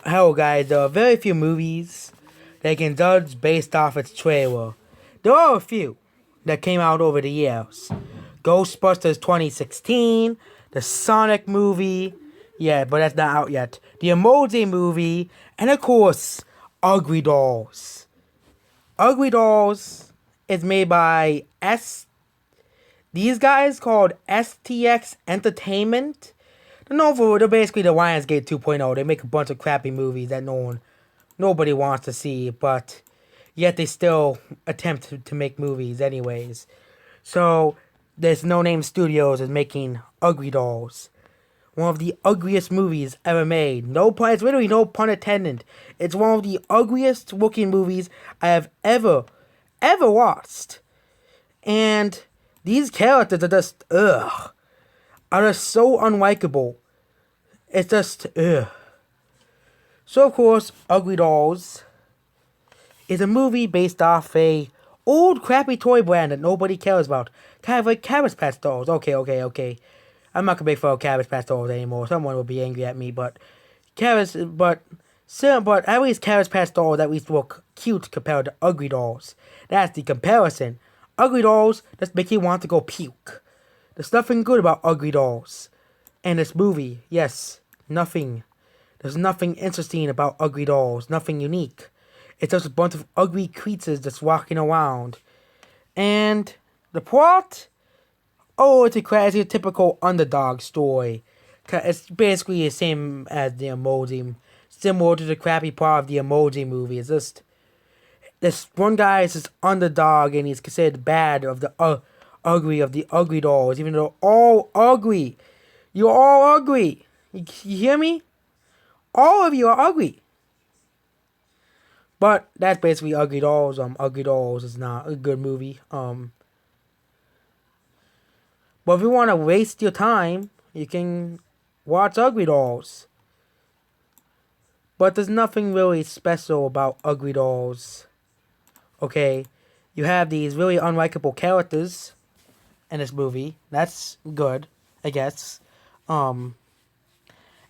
Hello guys, there are very few movies that can judge based off its trailer. There are a few that came out over the years. Ghostbusters 2016, the Sonic movie, yeah, but that's not out yet. The Emoji Movie, and of course, Uglydolls. Uglydolls is made by these guys called STX Entertainment. They're basically the Lionsgate 2.0. They make a bunch of crappy movies that nobody wants to see, but yet they still attempt to make movies anyways. So there's No Name Studios is making Uglydolls, one of the ugliest movies ever made. No pun. It's literally no pun intended. It's one of the ugliest looking movies I have ever watched, and these characters are just are just so unlikable. It's just ugh. So of course, Uglydolls is a movie based off a old crappy toy brand that nobody cares about. Kind of like Cabbage Patch Dolls. Okay. I'm not gonna make fun of Cabbage Patch Dolls anymore. Someone will be angry at me, but but at least Cabbage Patch Dolls at least look cute compared to Uglydolls. That's the comparison. Uglydolls just make you want to go puke. There's nothing good about Uglydolls. And this movie, yes, nothing. There's nothing interesting about Uglydolls, nothing unique. It's just a bunch of ugly creatures just walking around. And the plot? Oh, it's a typical underdog story. It's basically the same as the Emoji, similar to the crappy part of the Emoji Movie. It's just, this one guy is this underdog and he's considered bad of the ugly of the Uglydolls, even though they're all ugly. You're all ugly. You hear me? All of you are ugly. But that's basically Uglydolls. Uglydolls is not a good movie. But if you want to waste your time, you can watch Uglydolls. But there's nothing really special about Uglydolls. Okay, you have these really unlikable characters in this movie. That's good, I guess. And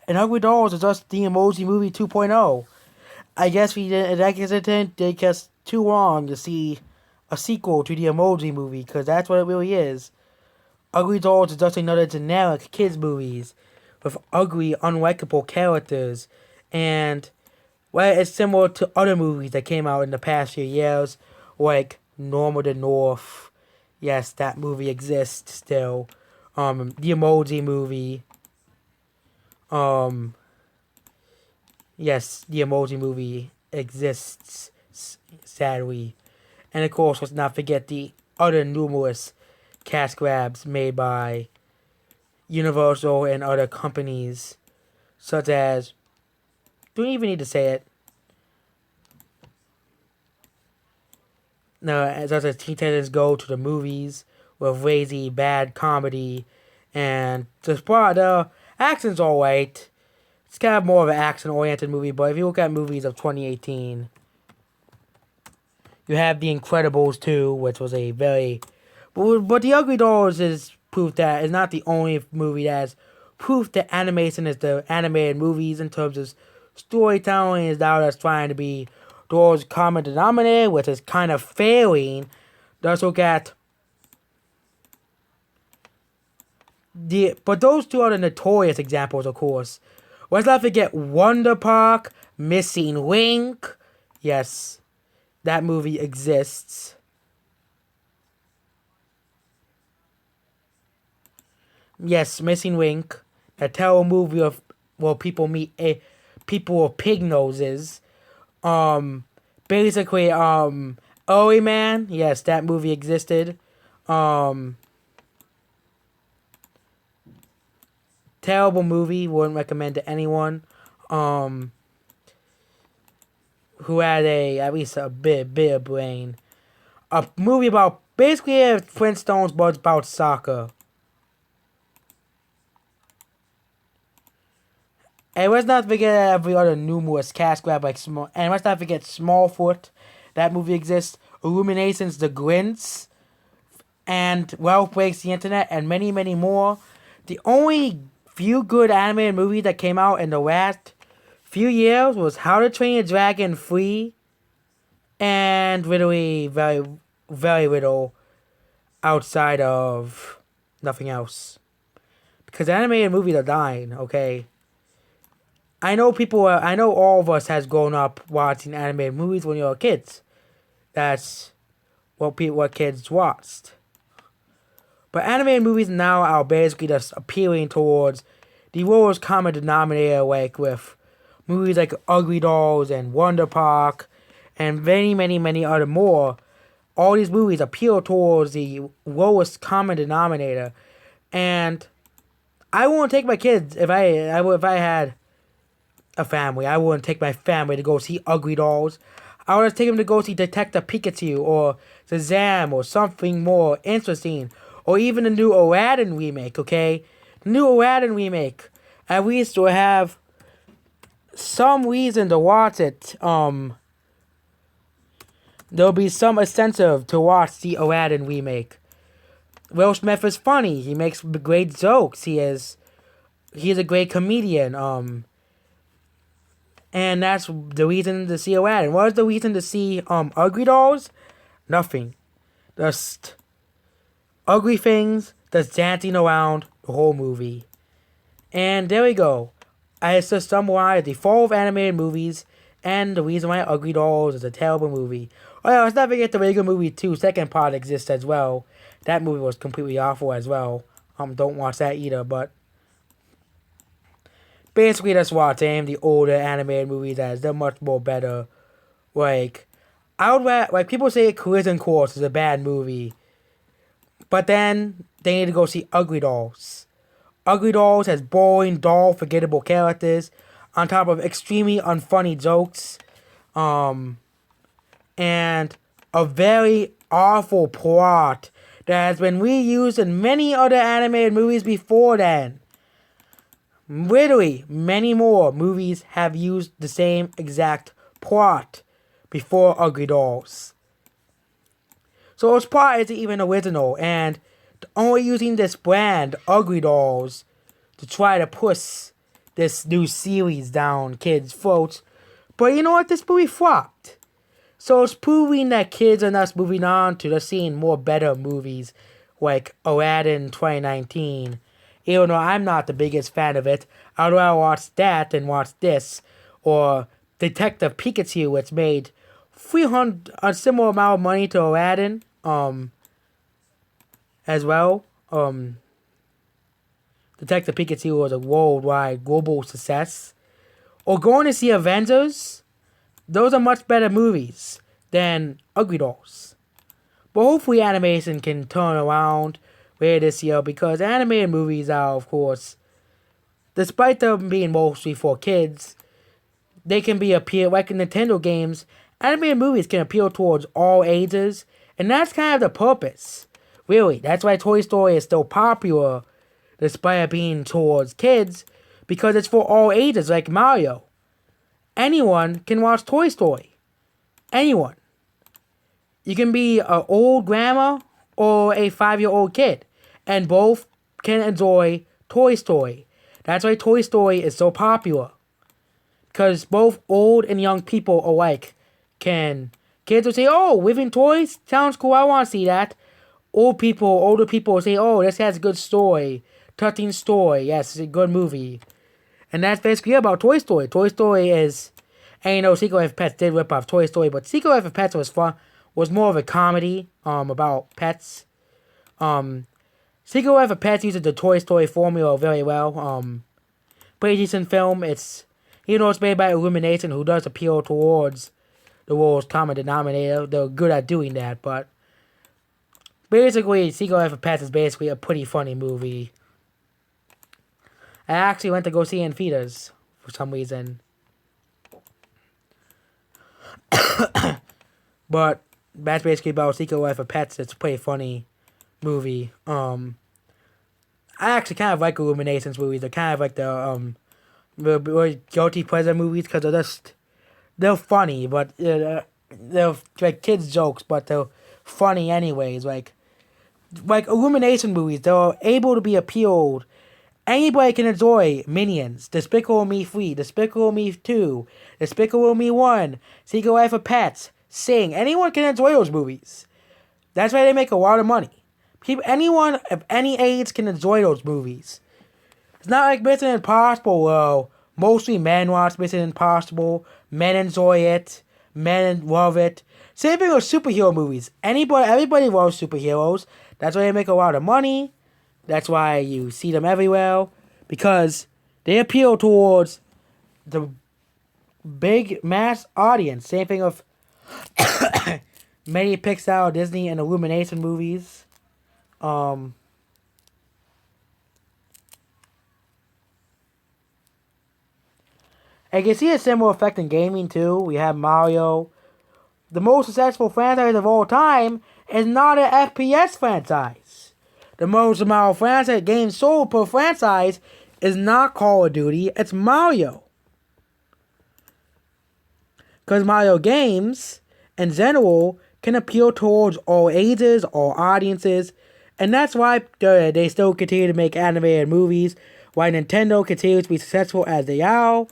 Uglydolls is just the Emoji Movie 2.0. I guess it didn't take us too long to see a sequel to the Emoji Movie, because that's what it really is. Uglydolls is just another generic kids movies with ugly, unlikable characters, and well, it's similar to other movies that came out in the past few years, like Normal the North. Yes, that movie exists still. The Emoji Movie. Yes, the Emoji Movie exists, sadly. And of course, let's not forget the other numerous cash grabs made by Universal and other companies, such as, don't even need to say it. No, such as Teen Titans Go to the Movies with lazy, bad comedy, and the action's alright. It's kind of more of an action-oriented movie, but if you look at movies of 2018, you have The Incredibles 2, which was a very... But The Uglydolls is proof that it's not the only movie that has proof that animation is the animated movies in terms of storytelling is now that's trying to be the world's common denominator, which is kind of failing. Let's look at but those two are the notorious examples, of course. Let's not forget Wonder Park, Missing Link. Yes, that movie exists. Yes, Missing Link, a terrible movie of where people meet people with pig noses. Basically, Early Man. Yes, that movie existed. Terrible movie. Wouldn't recommend to anyone. Who had at least a bit of brain. A movie about basically Flintstones, but it's about soccer. And let's not forget every other numerous cast grab like small. And let's not forget Smallfoot. That movie exists. Illuminations, The Grinch, and Wealth Breaks the Internet, and many, many more. The only few good animated movies that came out in the last few years was How to Train Your Dragon 3 and literally very, very little outside of nothing else. Because animated movies are dying, okay? I know all of us has grown up watching animated movies when you were kids. That's what kids watched. But animated movies now are basically just appealing towards the lowest common denominator, like with movies like Uglydolls and Wonder Park and many, many, many other more. All these movies appeal towards the lowest common denominator, and I wouldn't take my kids if I had a family. I wouldn't take my family to go see Uglydolls. I would just take them to go see Detective Pikachu or Shazam or something more interesting, or even the new Aladdin remake. Okay, the new Aladdin remake. At least will have some reason to watch it. There'll be some incentive to watch the Aladdin remake. Will Smith is funny. He makes great jokes. He's a great comedian. And that's the reason to see Aladdin. What is the reason to see Uglydolls? Nothing. Just ugly things just dancing around the whole movie. And there we go. I just summarized the fall of animated movies and the reason why Uglydolls is a terrible movie. Oh yeah, let's not forget the regular movie 2 second part exists as well. That movie was completely awful as well. Don't watch that either, but basically just watch the older animated movies as they're much more better. Like I would like people say Collision Course is a bad movie, but then they need to go see Uglydolls. Uglydolls has boring, dull, forgettable characters, on top of extremely unfunny jokes, and a very awful plot that has been reused in many other animated movies before then. Literally, many more movies have used the same exact plot before Uglydolls. So its plot isn't even original, and only using this brand, Uglydolls, to try to push this new series down kids' throats. But you know what? This movie flopped. So it's proving that kids are not moving on to just seeing more better movies like Aladdin 2019. Even though I'm not the biggest fan of it, I'd rather watch that than watch this. Or Detective Pikachu, which made 300 a similar amount of money to Aladdin, as well. Detective Pikachu was a worldwide global success. Or going to see Avengers. Those are much better movies than Uglydolls. But hopefully animation can turn around later this year, because animated movies are, of course, despite them being mostly for kids, they can be appeal like in Nintendo games. Animated movies can appeal towards all ages, and that's kind of the purpose. Really, that's why Toy Story is still popular, despite it being towards kids, because it's for all ages, like Mario. Anyone can watch Toy Story. Anyone. You can be an old grandma or a 5-year-old kid, and both can enjoy Toy Story. That's why Toy Story is so popular. Because both old and young people alike can. Kids will say, "Oh, living toys? Sounds cool, I want to see that." Older people will say, "Oh, this has a good story. Touching story. Yes, it's a good movie." And that's basically about Toy Story. Toy Story is, and you know, Secret Life of Pets did rip off Toy Story, but Secret Life of Pets was fun. Was more of a comedy, about pets. Secret Life of Pets uses the Toy Story formula very well. Pretty decent film. It's, you know, it's made by Illumination, who does appeal towards the world's common denominator. They're good at doing that, but basically, Secret Life of Pets is basically a pretty funny movie. I actually went to go see it in theaters for some reason. But that's basically about Secret Life of Pets. It's a pretty funny movie. I actually kind of like Illumination's movies. They're kind of like the guilty pleasure movies, because they're funny, but they're like kids jokes, but they're funny anyways. Like Illumination movies, they're able to be appealed Anybody can enjoy Minions, Despicable Me 3, Despicable Me 2, Despicable Me 1, Secret Life of Pets, Sing. Anyone can enjoy those movies. That's why they make a lot of money. Anyone of any age can enjoy those movies. It's not like Mission Impossible, well, mostly men watch Mission Impossible, men enjoy it, men love it. Same thing with superhero movies. Everybody loves superheroes. That's why they make a lot of money. That's why you see them everywhere. Because they appeal towards the big mass audience. Same thing with many Pixar, Disney, and Illumination movies. I can see a similar effect in gaming too. We have Mario. The most successful franchise of all time is not an FPS franchise. The most amount of franchise games sold per franchise is not Call of Duty, it's Mario. Because Mario games, in general, can appeal towards all ages, all audiences, and that's why they still continue to make animated movies, why Nintendo continues to be successful as they are,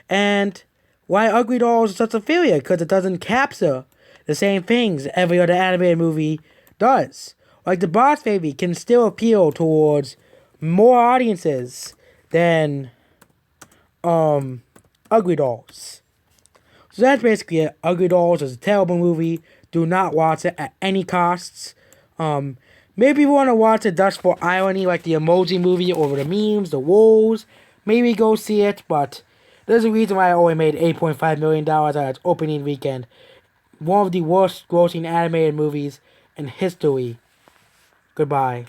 and why Uglydolls is such a failure, because it doesn't capture the same things every other animated movie does. Like the Boss Baby can still appeal towards more audiences than Uglydolls. So that's basically it. Uglydolls is a terrible movie. Do not watch it at any costs. Maybe you want to watch it just for irony, like the Emoji Movie or the memes, the wolves. Maybe go see it, but there's a reason why it only made $8.5 million at its opening weekend. One of the worst grossing animated movies in history. Goodbye.